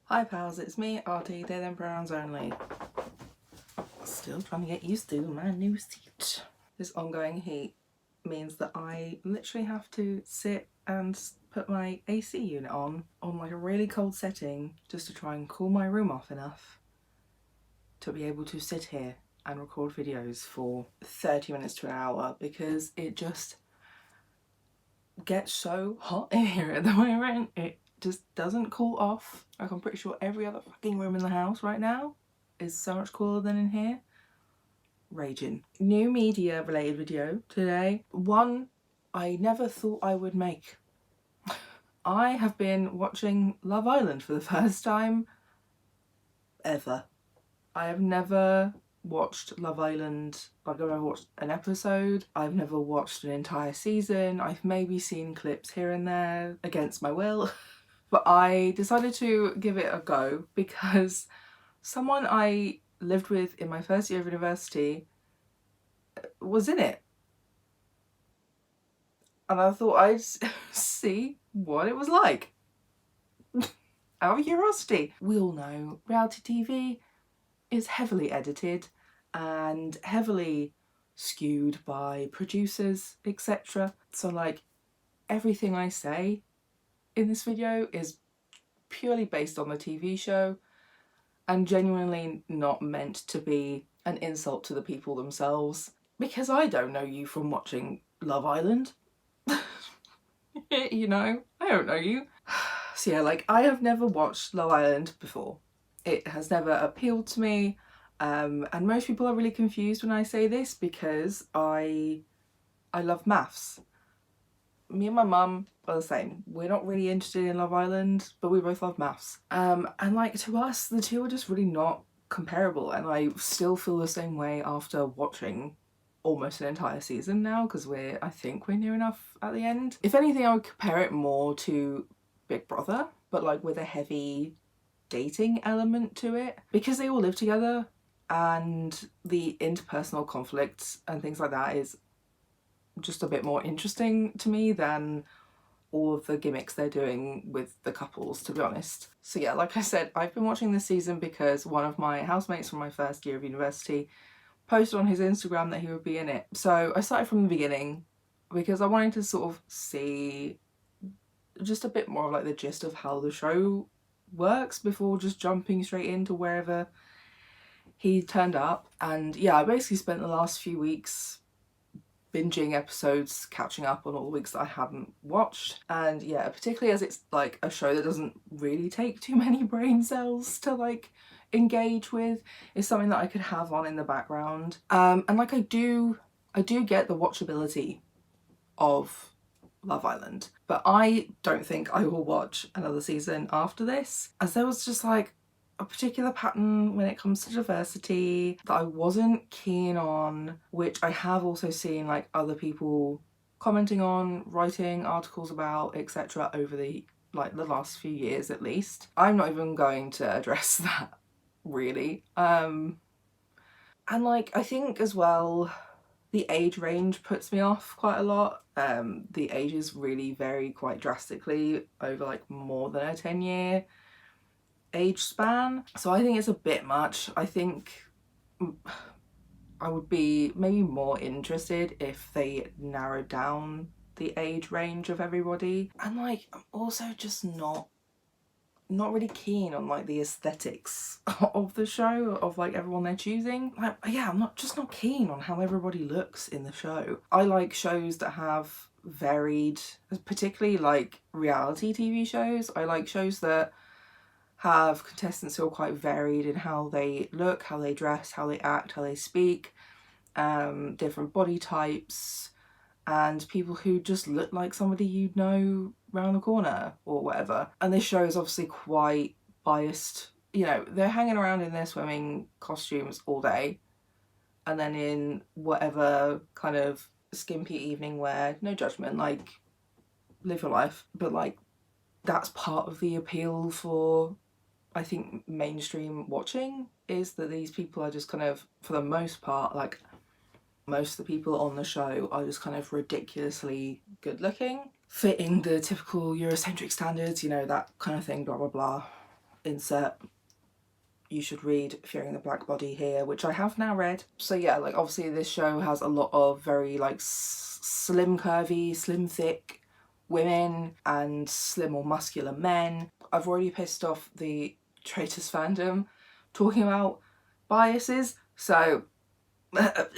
Hi pals, it's me, Artie, they them pronouns only. Still trying to get used to my new seat. This ongoing heat means that I literally have to sit and put my AC unit on like a really cold setting just to try and cool my room off enough to be able to sit here and record videos for 30 minutes to an hour, because it just gets so hot in here at the moment. It just doesn't cool off. Like, I'm pretty sure every other fucking room in the house right now is so much cooler than in here. Raging. New media related video today. One I never thought I would make. I have been watching Love Island for the first time ever. I have never watched Love Island, like I've never watched an episode, I've never watched an entire season, I've maybe seen clips here and there against my will, but I decided to give it a go because someone I lived with in my first year of university was in it. And I thought I'd see what it was like. Out of curiosity. We all know reality TV is heavily edited and heavily skewed by producers, etc. So like everything I say in this video is purely based on the TV show and genuinely not meant to be an insult to the people themselves, because I don't know you from watching Love Island. You know, I don't know you. So yeah, like, I have never watched Love Island before. It has never appealed to me, and most people are really confused when I say this because I love maths. Me and my mum are the same. We're not really interested in Love Island, but we both love maths. And like, to us, the two are just really not comparable, and I still feel the same way after watching almost an entire season now, because I think we're near enough at the end. If anything, I would compare it more to Big Brother, but like with a heavy dating element to it, because they all live together and the interpersonal conflicts and things like that is just a bit more interesting to me than all of the gimmicks they're doing with the couples, to be honest. So yeah, like I said, I've been watching this season because one of my housemates from my first year of university posted on his Instagram that he would be in it. So I started from the beginning because I wanted to sort of see just a bit more of like the gist of how the show works before just jumping straight into wherever he turned up. And yeah, I basically spent the last few weeks binging episodes, catching up on all the weeks that I hadn't watched. And yeah, particularly as it's like a show that doesn't really take too many brain cells to like engage with, is something that I could have on in the background. And like, I do get the watchability of Love Island, but I don't think I will watch another season after this, as there was just like a particular pattern when it comes to diversity that I wasn't keen on, which I have also seen like other people commenting on, writing articles about, etc. over the last few years at least. I'm not even going to address that really. And like, I think as well, the age range puts me off quite a lot. The ages really vary quite drastically over like more than a 10-year age span. So I think it's a bit much. I think I would be maybe more interested if they narrowed down the age range of everybody. And like, I'm also just not really keen on like the aesthetics of the show, of like everyone they're choosing. Like, yeah, I'm not keen on how everybody looks in the show. I like shows that have varied, particularly like reality TV shows. I like shows that have contestants who are quite varied in how they look, how they dress, how they act, how they speak, different body types, and people who just look like somebody you'd know round the corner or whatever. And this show is obviously quite biased. You know, they're hanging around in their swimming costumes all day, and then in whatever kind of skimpy evening wear, no judgment, like, live your life. But like, that's part of the appeal for, I think, mainstream watching, is that these people are just kind of, for the most part, like, most of the people on the show are just kind of ridiculously good looking, fitting the typical Eurocentric standards, you know, that kind of thing, blah blah blah. insert you should read Fearing the Black Body here, which I have now read. So yeah, like obviously this show has a lot of very like slim curvy, slim thick women and slim or muscular men. I've already pissed off the Traitors fandom talking about biases, so like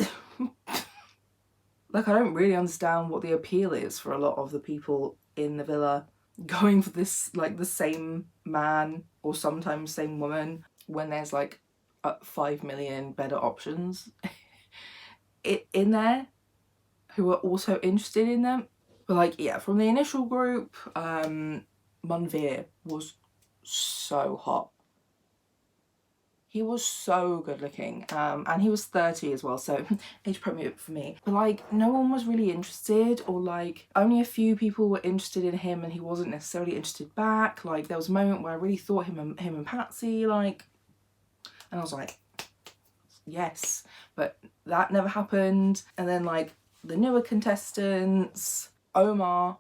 I don't really understand what the appeal is for a lot of the people in the villa going for this, like the same man or sometimes same woman, when there's like 5 million better options in there who are also interested in them. But like, yeah, from the initial group, Munveer was so hot. He was so good looking, and he was 30 as well, so age appropriate for me. But like, no one was really interested, or like only a few people were interested in him and he wasn't necessarily interested back. Like there was a moment where I really thought him and Patsy, like, and I was like, yes, but that never happened. And then like the newer contestants, Omar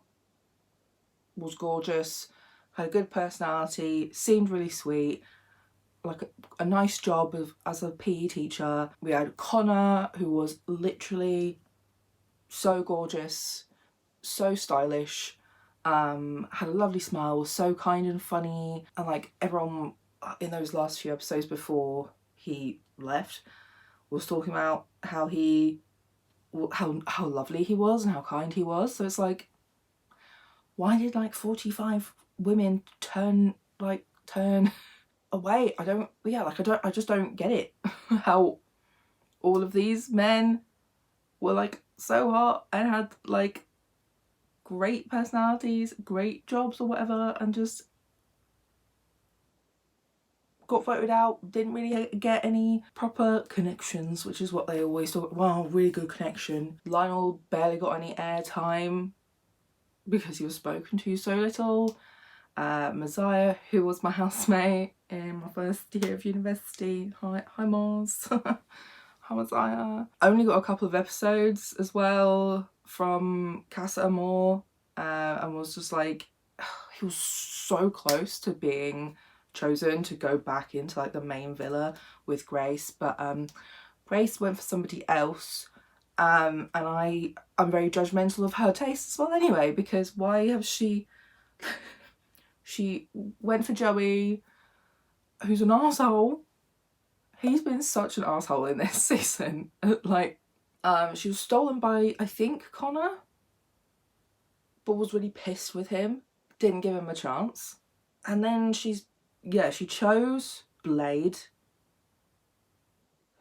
was gorgeous, had a good personality, seemed really sweet, like a nice job as a PE teacher. We had Connor, who was literally so gorgeous, so stylish, had a lovely smile, was so kind and funny, and like everyone in those last few episodes before he left was talking about how lovely he was and how kind he was. So it's like, why did like 45 women turn away? I just don't get it. How all of these men were like so hot and had like great personalities, great jobs or whatever, and just got voted out, didn't really get any proper connections, which is what they always talk. Wow, really good connection. Lionel barely got any airtime because he was spoken to so little. Messiah, who was my housemate in my first year of university. Hi Mars. Hi Messiah. Only got a couple of episodes as well from Casa Amor, and was just like, he was so close to being chosen to go back into like the main villa with Grace, but Grace went for somebody else, and I'm very judgmental of her taste as well anyway, because why have she went for Joey, who's an arsehole. He's been such an arsehole in this season. Like, she was stolen by, I think, Connor, but was really pissed with him, didn't give him a chance. And then she chose Blade,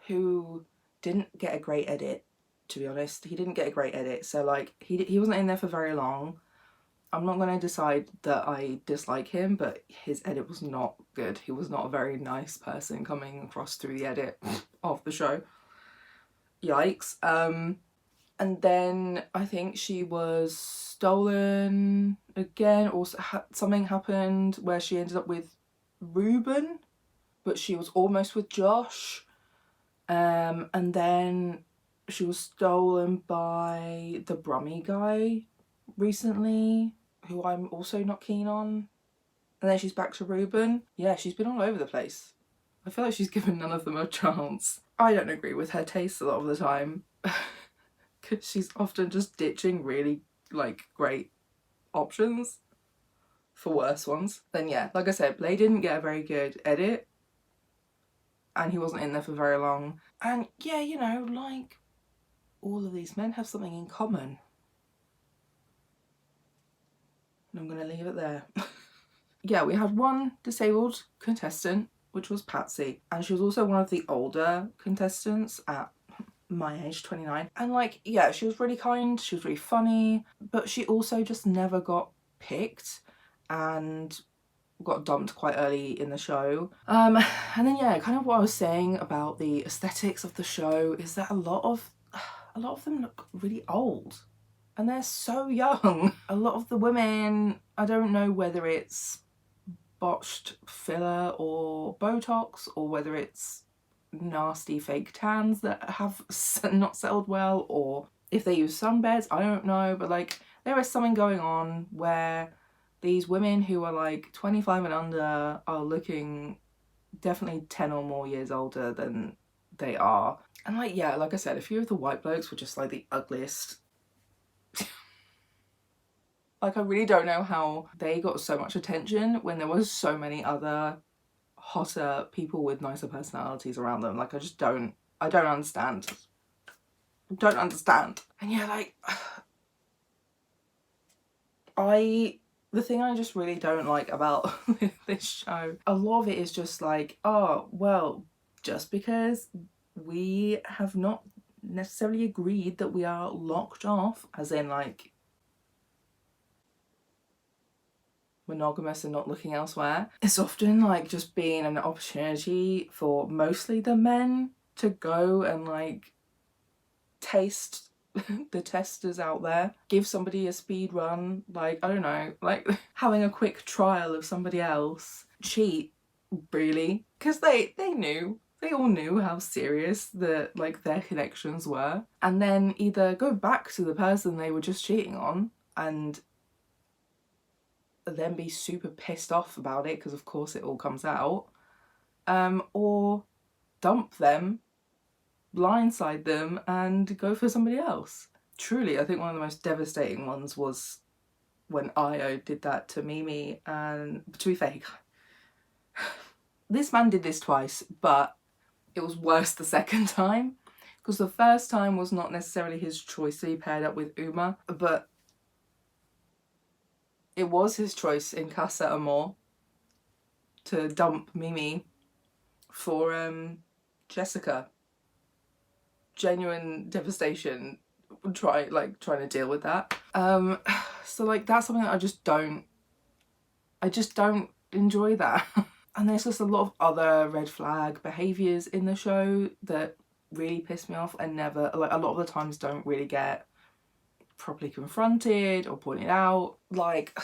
who didn't get a great edit, to be honest. He didn't get a great edit, so like he wasn't in there for very long. I'm not going to decide that I dislike him, but his edit was not good. He was not a very nice person coming across through the edit of the show. Yikes. And then I think she was stolen again, or something happened where she ended up with Ruben, but she was almost with Josh. And then she was stolen by the Brummy guy recently, who I'm also not keen on. And then she's back to Ruben. Yeah, she's been all over the place. I feel like she's given none of them a chance. I don't agree with her taste a lot of the time, because she's often just ditching really like great options for worse ones. Then yeah, like I said, Blade didn't get a very good edit, and he wasn't in there for very long. And yeah, you know, like, all of these men have something in common. And I'm gonna leave it there. Yeah, we had one disabled contestant, which was Patsy, and she was also one of the older contestants at my age, 29. And like, yeah, she was really kind, she was really funny, but she also just never got picked and got dumped quite early in the show. And then yeah, kind of what I was saying about the aesthetics of the show is that a lot of them look really old, and they're so young. A lot of the women, I don't know whether it's botched filler or Botox, or whether it's nasty fake tans that have not settled well, or if they use sunbeds, I don't know, but like there is something going on where These women who are like 25 and under are looking definitely 10 or more years older than they are. And like, yeah, like I said, a few of the white blokes were just like the ugliest. Like, I really don't know how they got so much attention when there was so many other hotter people with nicer personalities around them. Like, I don't understand. Don't understand. And yeah, like, the thing I just really don't like about this show, a lot of it is just like, oh, well, just because we have not necessarily agreed that we are locked off, as in like monogamous and not looking elsewhere, it's often like just being an opportunity for mostly the men to go and like taste the testers out there, give somebody a speed run, like, I don't know, like having a quick trial of somebody else, cheat, really, because they all knew how serious like their connections were, and then either go back to the person they were just cheating on and then be super pissed off about it because of course it all comes out, or dump them, blindside them and go for somebody else. Truly, I think one of the most devastating ones was when Io did that to Mimi, and to be fair, this man did this twice, but it was worse the second time, because the first time was not necessarily his choice to be paired up with Uma, but it was his choice in Casa Amor to dump Mimi for Jessica. Genuine devastation trying to deal with that. So like that's something that I just don't enjoy that. And there's just a lot of other red flag behaviours in the show that really piss me off and never, like, a lot of the times don't really get properly confronted or pointed out. Like,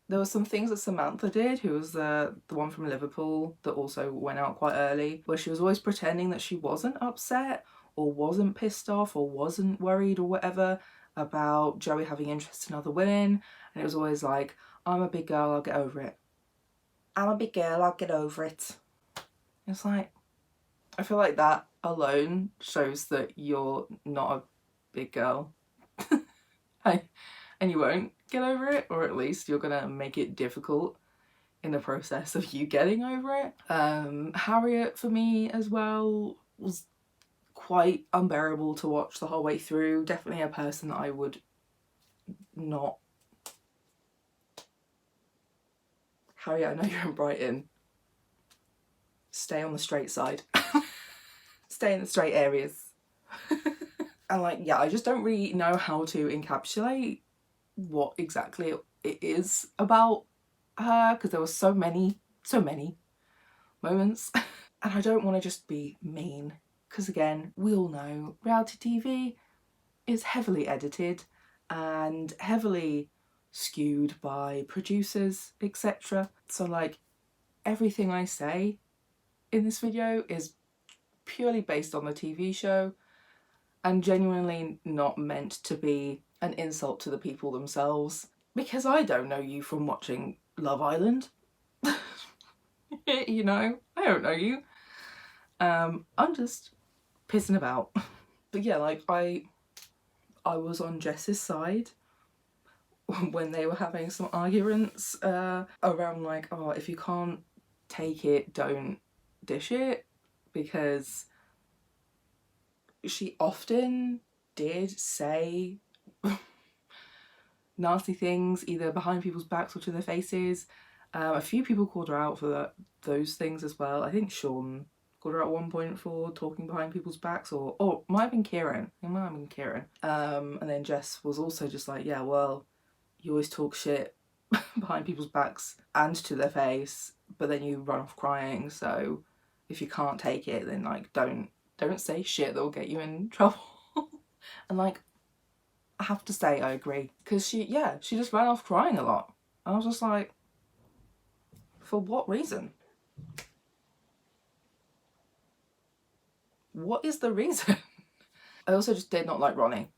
there were some things that Samantha did, who was the one from Liverpool that also went out quite early, where she was always pretending that she wasn't upset or wasn't pissed off or wasn't worried or whatever about Joey having interest in other women. And it was always like, I'm a big girl, I'll get over it. I'm a big girl, I'll get over it. It's like, I feel like that alone shows that you're not a big girl. And you won't get over it, or at least you're gonna make it difficult in the process of you getting over it. Harriet, for me as well, was quite unbearable to watch the whole way through. Definitely a person that I would not... Harriet, I know you're in Brighton. Stay on the straight side. Stay in the straight areas. And like, yeah, I just don't really know how to encapsulate what exactly it is about her, because there were so many moments. And I don't want to just be mean, because again, we all know reality TV is heavily edited and heavily skewed by producers, etc. So like, everything I say in this video is purely based on the TV show and genuinely not meant to be an insult to the people themselves, because I don't know you from watching Love Island. You know, I don't know you. I'm just pissing about. But yeah, like, I was on Jess's side when they were having some arguments around like, oh, if you can't take it, don't dish it, because she often did say nasty things either behind people's backs or to their faces. A few people called her out for those things as well. I think Sean called her out at one point for talking behind people's backs, or it might have been Kieran. It might have been Kieran. And then Jess was also just like, yeah, well, you always talk shit behind people's backs and to their face, but then you run off crying. So if you can't take it, then like don't say shit that will get you in trouble. And like, I have to say I agree, because she just ran off crying a lot. I was just like, for what reason? What is the reason? I also just did not like Ronnie.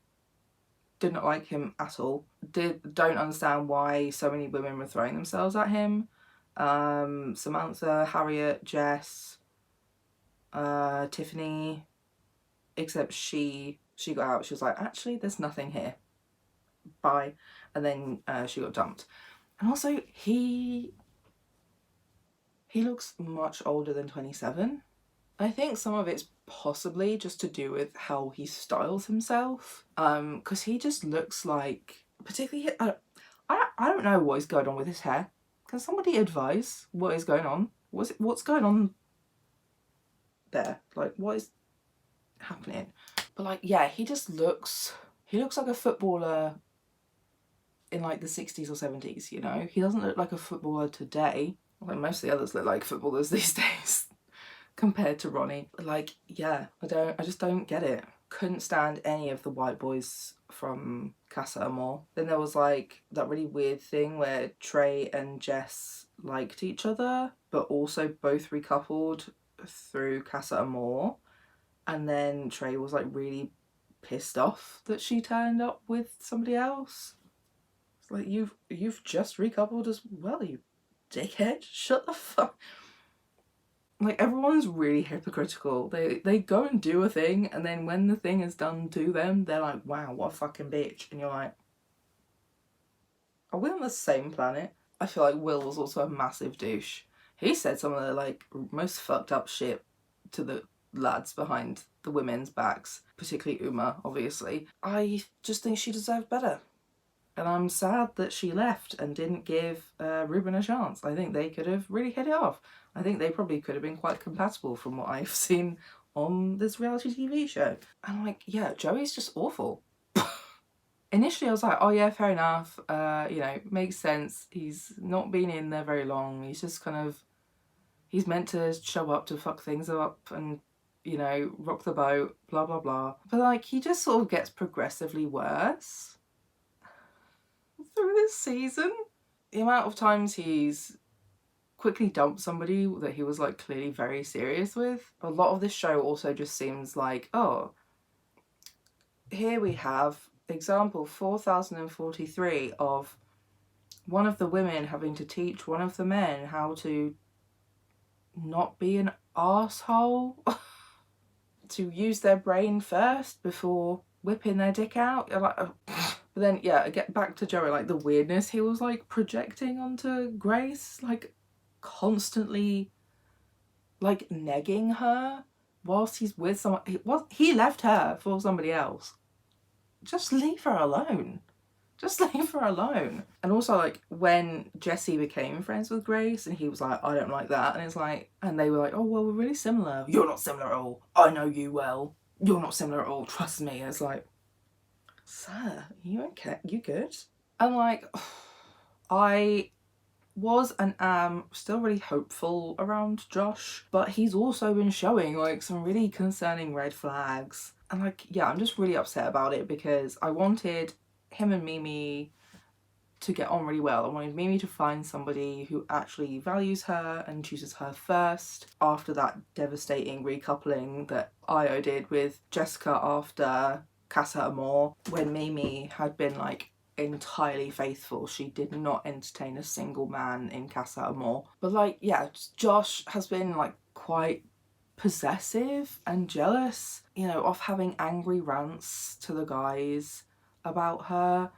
Did not like him at all. Don't understand why so many women were throwing themselves at him. Samantha, Harriet, Jess, Tiffany, except she got out. She was like, actually, there's nothing here. Bye. And then she got dumped. And also, he looks much older than 27. I think some of it's possibly just to do with how he styles himself. Because he just looks like, particularly, I don't know what is going on with his hair. Can somebody advise what is going on? What's going on there? Like, what is happening? But like, yeah, he looks like a footballer in like the 60s or 70s, you know? He doesn't look like a footballer today. Like most of the others look like footballers these days compared to Ronnie. Like, yeah, I just don't get it. Couldn't stand any of the white boys from Casa Amor. Then there was like that really weird thing where Trey and Jess liked each other, but also both recoupled through Casa Amor. And then Trey was like really pissed off that she turned up with somebody else. It's like, you've just recoupled as well, you dickhead. Shut the fuck. Like, everyone's really hypocritical. They go and do a thing, and then when the thing is done to them, they're like, wow, what a fucking bitch. And you're like, are we on the same planet? I feel like Will was also a massive douche. He said some of the like most fucked up shit to the lads behind the women's backs, particularly Uma, obviously. I just think she deserved better. And I'm sad that she left and didn't give Ruben a chance. I think they could have really hit it off. I think they probably could have been quite compatible from what I've seen on this reality TV show. And like, yeah, Joey's just awful. Initially I was like, oh yeah, fair enough. You know, makes sense. He's not been in there very long. He's just kind of, he's meant to show up to fuck things up and, you know, rock the boat, blah, blah, blah. But like, he just sort of gets progressively worse through this season. The amount of times he's quickly dumped somebody that he was like clearly very serious with. A lot of this show also just seems like, oh, here we have example 4043 of one of the women having to teach one of the men how to not be an asshole, to use their brain first before whipping their dick out. You're like, oh. But then, yeah, get back to Joey, like the weirdness he was like projecting onto Grace, like constantly like negging her whilst he's with someone. He left her for somebody else. Just leave her alone. Just leave her alone. And also, like, when Jesse became friends with Grace and he was like, I don't like that. And it's like, and they were like, oh, well, we're really similar. You're not similar at all. I know you well. You're not similar at all. Trust me. And it's like, sir, you okay? You good? And like, I was and am still really hopeful around Josh, but he's also been showing like some really concerning red flags. And like, yeah, I'm just really upset about it because I wanted him and Mimi to get on really well. I wanted Mimi to find somebody who actually values her and chooses her first after that devastating recoupling that Io did with Jessica after Casa Amor, when Mimi had been like entirely faithful. She did not entertain a single man in Casa Amor. But like, yeah, Josh has been like quite possessive and jealous, you know, of having angry rants to the guys about her,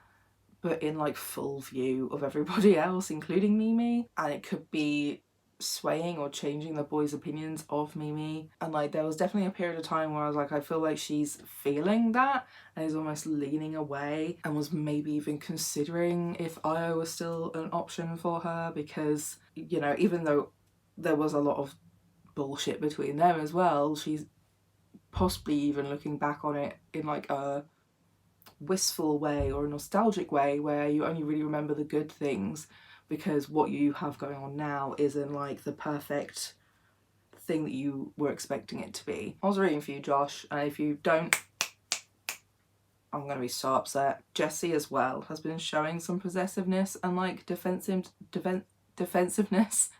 but in like full view of everybody else, including Mimi. And it could be swaying or changing the boys' opinions of Mimi. And like, there was definitely a period of time where I was like, I feel like she's feeling that and is almost leaning away and was maybe even considering if Io was still an option for her, because, you know, even though there was a lot of bullshit between them as well, she's possibly even looking back on it in like a wistful way or a nostalgic way where you only really remember the good things because what you have going on now isn't like the perfect thing that you were expecting it to be. I was rooting for you, Josh, and if you don't, I'm gonna be so upset. Jessie as well has been showing some possessiveness and like defensiveness.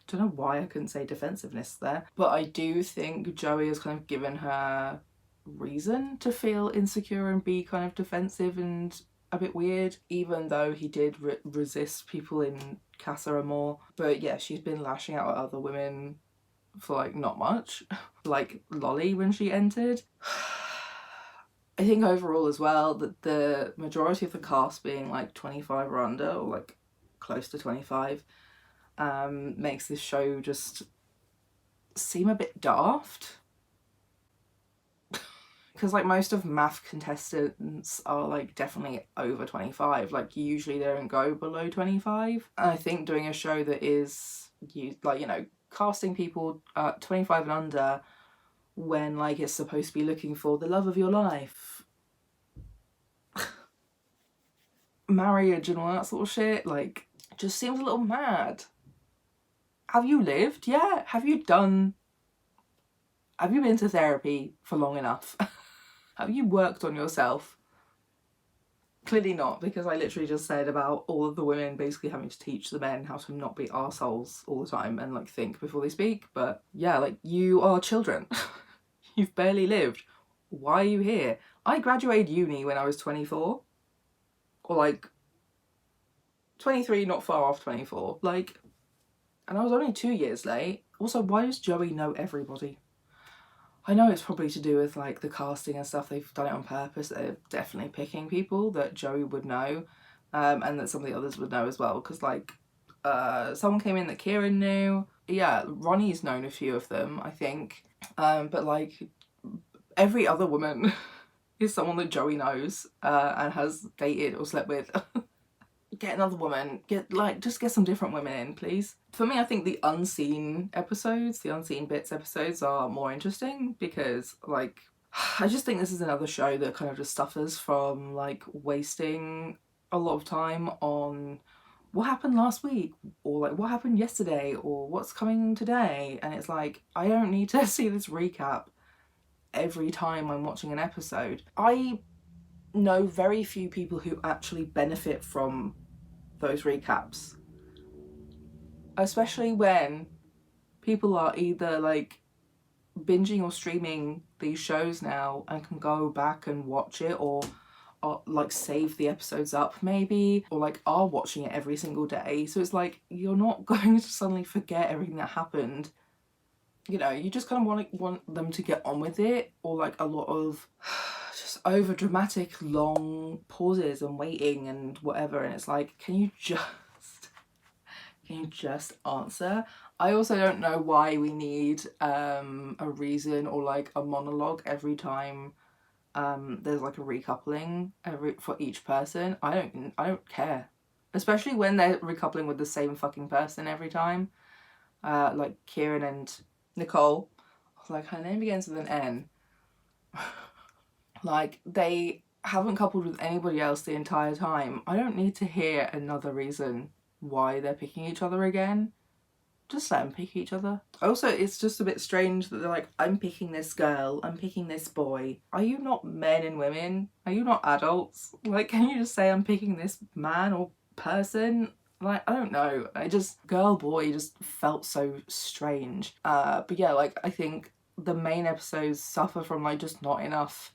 Don't know why I couldn't say defensiveness there, but I do think Joey has kind of given her reason to feel insecure and be kind of defensive and a bit weird, even though he did resist people in Casa Amor. But yeah, she's been lashing out at other women for like not much. Like Lolly when she entered. I think overall as well that the majority of the cast being like 25 or under, or like close to 25, makes this show just seem a bit daft. Because like most of math contestants are like definitely over 25, like usually they don't go below 25. And I think doing a show that is like, you know, casting people 25 and under when like it's supposed to be looking for the love of your life, marriage and all that sort of shit, like just seems a little mad. Have you lived? Yeah. Have you been to therapy for long enough? Have you worked on yourself? Clearly not, because I literally just said about all of the women basically having to teach the men how to not be arseholes all the time and like think before they speak. But yeah, like you are children. You've barely lived. Why are you here? I graduated uni when I was 24. Or like 23, not far off 24. Like, and I was only 2 years late. Also, why does Joey know everybody? I know it's probably to do with like the casting and stuff. They've done it on purpose. They're definitely picking people that Joey would know, and that some of the others would know as well. Because like, someone came in that Kieran knew. Yeah, Ronnie's known a few of them, I think. But like, every other woman is someone that Joey knows and has dated or slept with. Get another woman. Just get some different women in, please. For me, I think the unseen episodes, the unseen bits episodes are more interesting because, like, I just think this is another show that kind of just suffers from, like, wasting a lot of time on what happened last week or, like, what happened yesterday or what's coming today. And it's like, I don't need to see this recap every time I'm watching an episode. I know very few people who actually benefit from those recaps, especially when people are either like binging or streaming these shows now and can go back and watch it, or like save the episodes up maybe, or like are watching it every single day. So it's like you're not going to suddenly forget everything that happened. You know, you just kind of want them to get on with it, or like a lot of just over dramatic long pauses and waiting and whatever, and it's like, can you just answer? I also don't know why we need a reason or like a monologue every time there's like a recoupling for each person. I don't care, especially when they're recoupling with the same fucking person every time. Like Kieran and Nicole, like her name begins with an N. Like they haven't coupled with anybody else the entire time. I don't need to hear another reason why they're picking each other again. Just let them pick each other. Also, it's just a bit strange that they're like, I'm picking this girl, I'm picking this boy. Are you not men and women? Are you not adults? Like, can you just say I'm picking this man or person? Like, I don't know. Girl, boy just felt so strange. But yeah, like, I think the main episodes suffer from like just not enough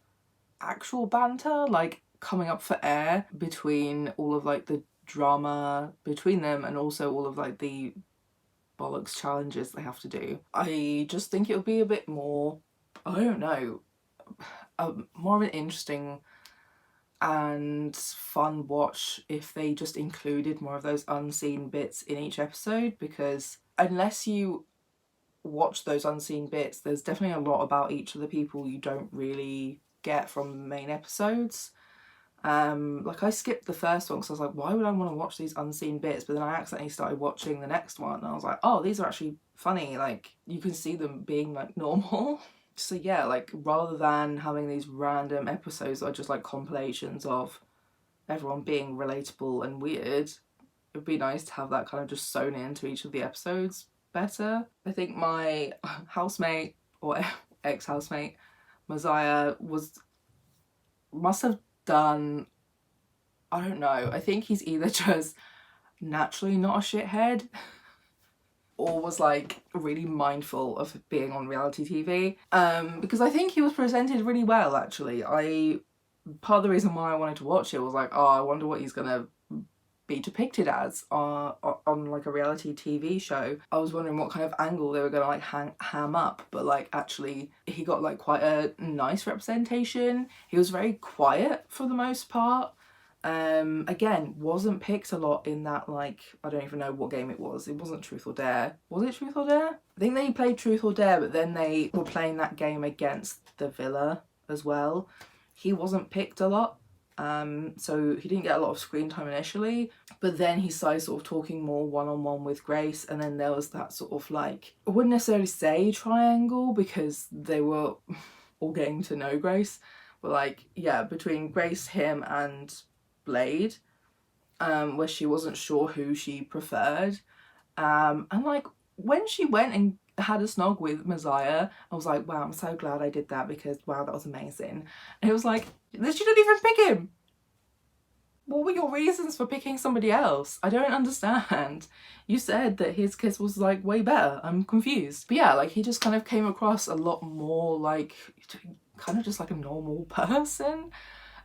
actual banter, like coming up for air between all of like the drama between them and also all of like the bollocks challenges they have to do. I just think it would be a bit more, I don't know, more of an interesting and fun watch if they just included more of those unseen bits in each episode, because unless you watch those unseen bits, there's definitely a lot about each of the people you don't really get from the main episodes. Like I skipped the first one because I was like, why would I want to watch these unseen bits? But then I accidentally started watching the next one and I was like, oh, these are actually funny. Like you can see them being like normal. So yeah, like rather than having these random episodes that are just like compilations of everyone being relatable and weird, it'd be nice to have that kind of just sewn into each of the episodes better. I think my housemate or ex-housemate Messiah must have done, I don't know, I think he's either just naturally not a shithead or was like really mindful of being on reality TV, because I think he was presented really well actually. I part of the reason why I wanted to watch it was like, oh, I wonder what he's gonna be depicted as on like a reality TV show. I was wondering what kind of angle they were gonna like ham up, but like actually he got like quite a nice representation. He was very quiet for the most part. Again, wasn't picked a lot in that, like, I don't even know what game it was. It wasn't Truth or Dare. Was it Truth or Dare? I think they played Truth or Dare, but then they were playing that game against the Villa as well. He wasn't picked a lot. So he didn't get a lot of screen time initially, but then he started sort of talking more one-on-one with Grace, and then there was that sort of like, I wouldn't necessarily say triangle because they were all getting to know Grace, but like, yeah, between Grace, him and Blade, where she wasn't sure who she preferred. And like when she went and had a snog with Messiah, I was like, wow, I'm so glad I did that because wow, that was amazing. And it was like, she didn't even pick him. What were your reasons for picking somebody else? I don't understand. You said that his kiss was like way better. I'm confused. But yeah, like he just kind of came across a lot more like kind of just like a normal person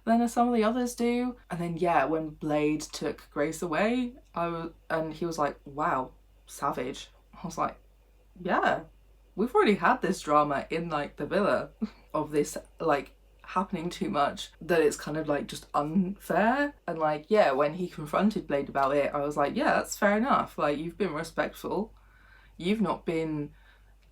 than some of the others do. And then yeah, when Blade took Grace away, and he was like, wow, savage. I was like, yeah, we've already had this drama in like the Villa of this like happening too much that it's kind of like just unfair. And like, yeah, when he confronted Blade about it, I was like, yeah, that's fair enough. Like, you've been respectful. You've not been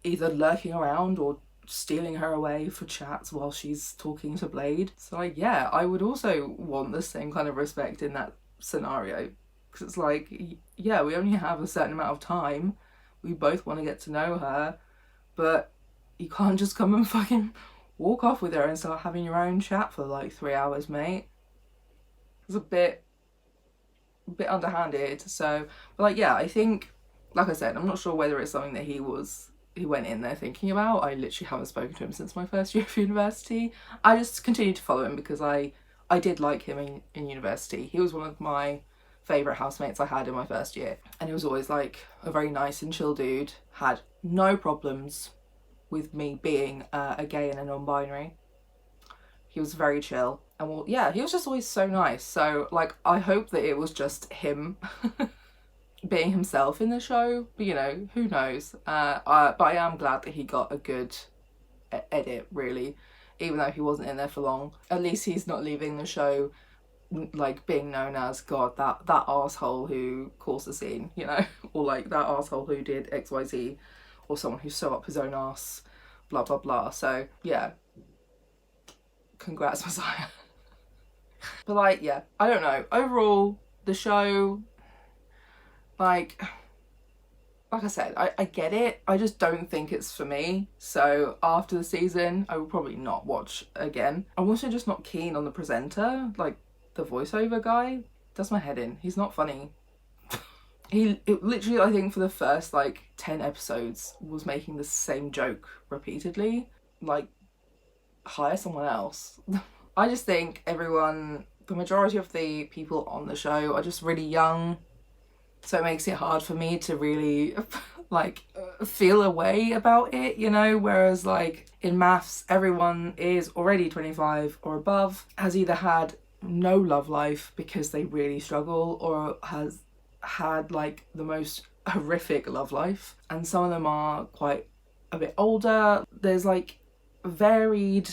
either lurking around or stealing her away for chats while she's talking to Blade. So like, yeah, I would also want the same kind of respect in that scenario, because it's like, yeah, we only have a certain amount of time. We both want to get to know her, but you can't just come and fucking walk off with her and start having your own chat for like 3 hours, mate. It's a bit underhanded. So, but like, yeah, I think, like I said, I'm not sure whether it's something that he went in there thinking about. I literally haven't spoken to him since my first year of university. I just continued to follow him because I did like him in university. He was one of my favourite housemates I had in my first year, and he was always like a very nice and chill dude, had no problems with me being a gay and a non-binary. He was very chill, and well, yeah, he was just always so nice. So like, I hope that it was just him being himself in the show, but you know, who knows. But I am glad that he got a good edit, really, even though he wasn't in there for long. At least he's not leaving the show like being known as, God, that asshole who caused the scene, you know, or like that asshole who did XYZ, or someone who sew up his own ass, blah blah blah. So yeah, congrats, Messiah. But like, yeah, I don't know, overall the show, like I said, I get it, I just don't think it's for me. So after the season, I will probably not watch again. I'm also just not keen on the presenter, like the voiceover guy. Does my head in. He's not funny. Literally, I think for the first like 10 episodes was making the same joke repeatedly. Like, hire someone else. I just think the majority of the people on the show are just really young, so it makes it hard for me to really like feel a way about it, you know, whereas like in maths everyone is already 25 or above, has either had no love life because they really struggle, or has had like the most horrific love life, and some of them are quite a bit older. There's like varied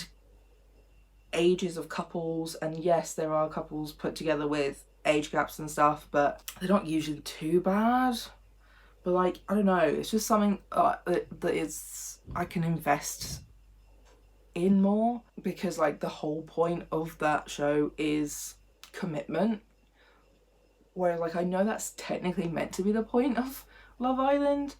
ages of couples, and yes, there are couples put together with age gaps and stuff, but they're not usually too bad. But like, I don't know, it's just something that is I can invest in more, because like the whole point of that show is commitment, whereas like I know that's technically meant to be the point of Love Island.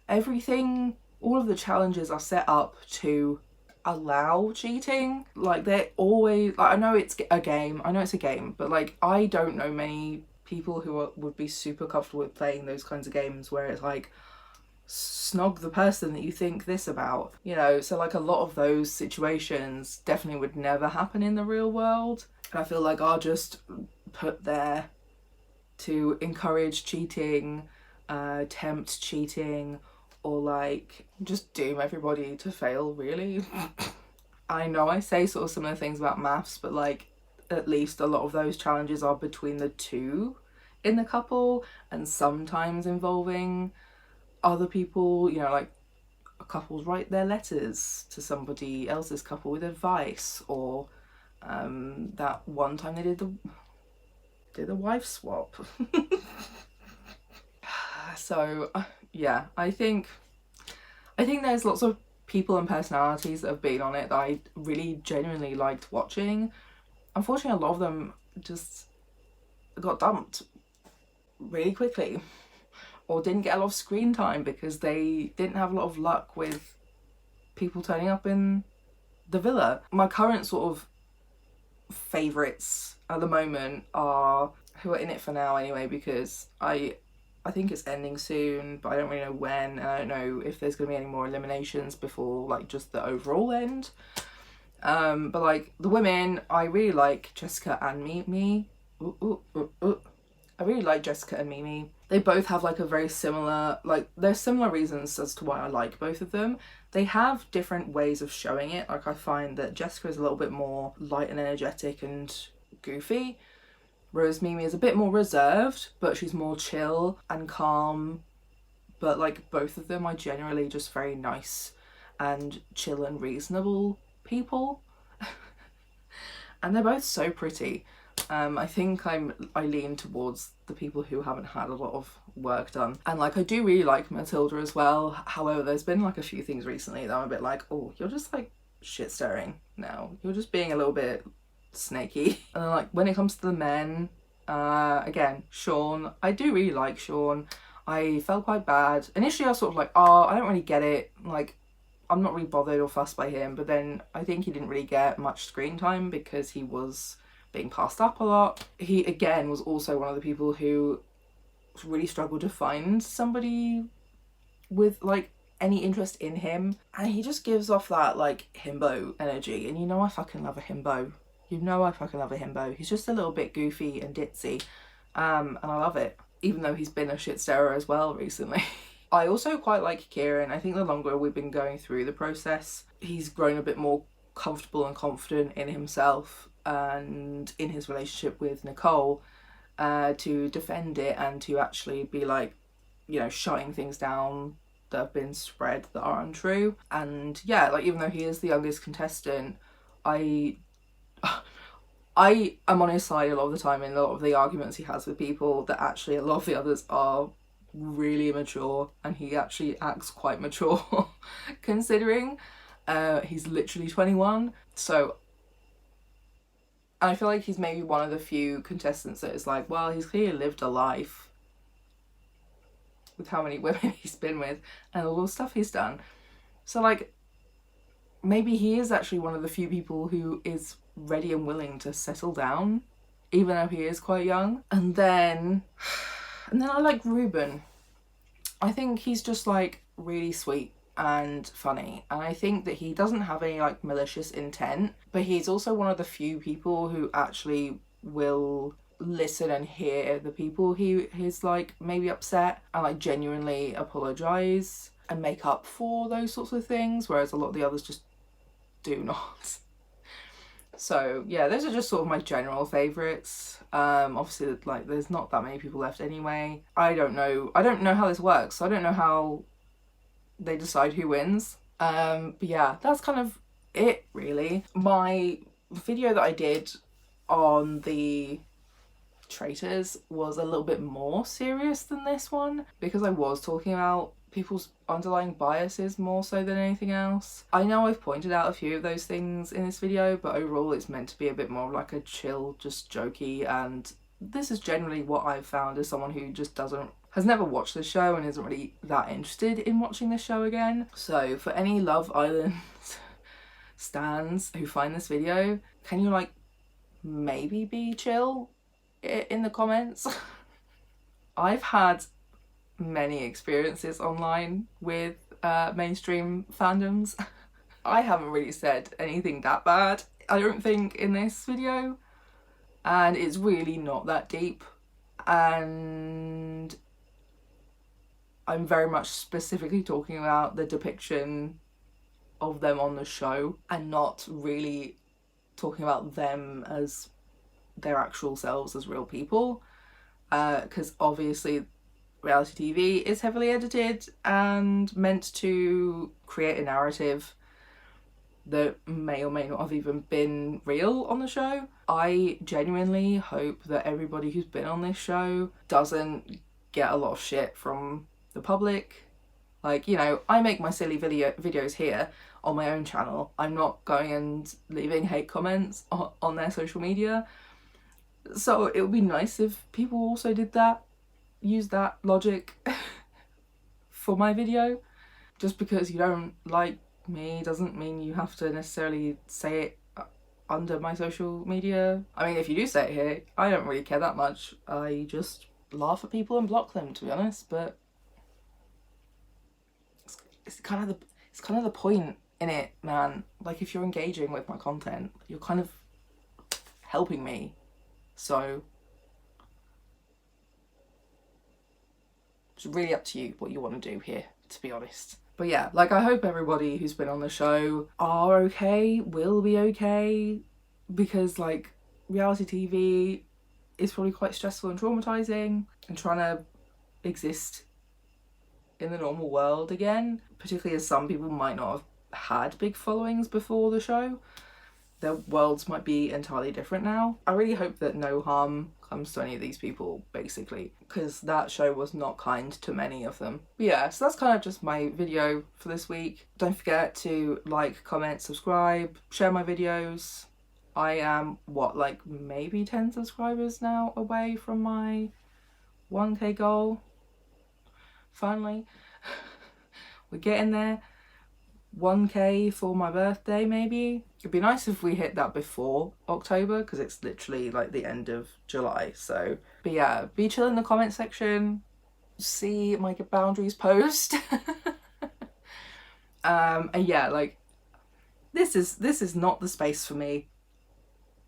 Everything, all of the challenges are set up to allow cheating. Like they're always like, I know it's a game, but like I don't know many people who would be super comfortable with playing those kinds of games where it's like, snog the person that you think this about, you know. So like a lot of those situations definitely would never happen in the real world, and I feel like are just put there to encourage cheating, tempt cheating, or like just doom everybody to fail, really. I know I say sort of similar things about maths, but like at least a lot of those challenges are between the two in the couple, and sometimes involving other people, you know, like couples write their letters to somebody else's couple with advice, or that one time they did the wife swap. So yeah, I think there's lots of people and personalities that have been on it that I really genuinely liked watching. Unfortunately, a lot of them just got dumped really quickly, or didn't get a lot of screen time because they didn't have a lot of luck with people turning up in the villa. My current sort of favourites at the moment are who are in it for now anyway, because I think it's ending soon, but I don't really know when, and I don't know if there's going to be any more eliminations before like just the overall end. But like the women, I really like Jessica and Mimi. I really like Jessica and Mimi. They both have like a very similar, like there's similar reasons as to why I like both of them. They have different ways of showing it. Like I find that Jessica is a little bit more light and energetic and goofy, whereas Mimi is a bit more reserved, but she's more chill and calm. But like both of them are generally just very nice and chill and reasonable people. And they're both so pretty. I think I lean towards the people who haven't had a lot of work done. And like I do really like Matilda as well. However, there's been like a few things recently that I'm a bit like, oh, you're just like shit stirring now. You're just being a little bit snaky. And then like when it comes to the men, again, Sean, I do really like Sean. I felt quite bad. Initially I was sort of like, oh, I don't really get it. Like I'm not really bothered or fussed by him. But then I think he didn't really get much screen time because he was being passed up a lot. He again was also one of the people who really struggled to find somebody with like any interest in him, and he just gives off that like himbo energy, and you know I fucking love a himbo. You know I fucking love a himbo. He's just a little bit goofy and ditzy, and I love it, even though he's been a shit stirrer as well recently. I also quite like Kieran. I think the longer we've been going through the process, he's grown a bit more comfortable and confident in himself and in his relationship with Nicole, to defend it and to actually be like, you know, shutting things down that have been spread that are untrue. And yeah, like even though he is the youngest contestant, I am on his side a lot of the time in a lot of the arguments he has with people, that actually a lot of the others are really immature, and he actually acts quite mature considering he's literally 21. So I feel like he's maybe one of the few contestants that is like, well, he's clearly lived a life with how many women he's been with and all the stuff he's done. So like maybe he is actually one of the few people who is ready and willing to settle down, even though he is quite young. And then I like Ruben. I think he's just like really sweet and funny, and I think that he doesn't have any like malicious intent, but he's also one of the few people who actually will listen and hear the people he's like maybe upset, and like genuinely apologize and make up for those sorts of things, whereas a lot of the others just do not. So yeah, those are just sort of my general favourites. Obviously like there's not that many people left anyway. I don't know how this works, so I don't know how they decide who wins. But yeah, that's kind of it really. My video that I did on the traitors was a little bit more serious than this one, because I was talking about people's underlying biases more so than anything else. I know I've pointed out a few of those things in this video, but overall it's meant to be a bit more like a chill, just jokey, and this is generally what I've found as someone who just has never watched the show and isn't really that interested in watching the show again. So for any Love Island stans who find this video, can you like maybe be chill in the comments? I've had many experiences online with mainstream fandoms. I haven't really said anything that bad, I don't think, in this video, and it's really not that deep, and I'm very much specifically talking about the depiction of them on the show and not really talking about them as their actual selves as real people, because obviously reality TV is heavily edited and meant to create a narrative that may or may not have even been real on the show. I genuinely hope that everybody who's been on this show doesn't get a lot of shit from the public. Like, you know, I make my silly videos here on my own channel. I'm not going and leaving hate comments on their social media. So it would be nice if people also did that, use that logic for my video. Just because you don't like me doesn't mean you have to necessarily say it under my social media. I mean, if you do say it here, I don't really care that much. I just laugh at people and block them, to be honest. But it's kind of the point in it, man. Like, if you're engaging with my content, you're kind of helping me. So it's really up to you what you want to do here, to be honest. But yeah, like, I hope everybody who's been on the show are okay, will be okay, because like reality TV is probably quite stressful and traumatizing, and trying to exist in the normal world again, particularly as some people might not have had big followings before the show. Their worlds might be entirely different now. I really hope that no harm comes to any of these people, basically, because that show was not kind to many of them. But yeah, so that's kind of just my video for this week. Don't forget to like, comment, subscribe, share my videos. I am, what, like maybe 10 subscribers now away from my 1k goal. Finally. We're getting there. 1k for my birthday, maybe. It'd be nice if we hit that before October, because it's literally like the end of July. So, but yeah, be chill in the comment section, see my boundaries post. And yeah, like, this is not the space for me,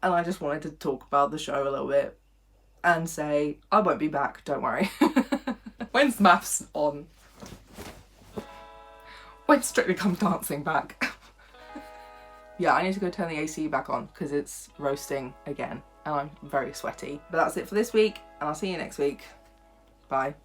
and I just wanted to talk about the show a little bit and say I won't be back, don't worry. When's maths on? When Strictly Come Dancing back? Yeah, I need to go turn the AC back on because it's roasting again and I'm very sweaty. But that's it for this week, and I'll see you next week. Bye.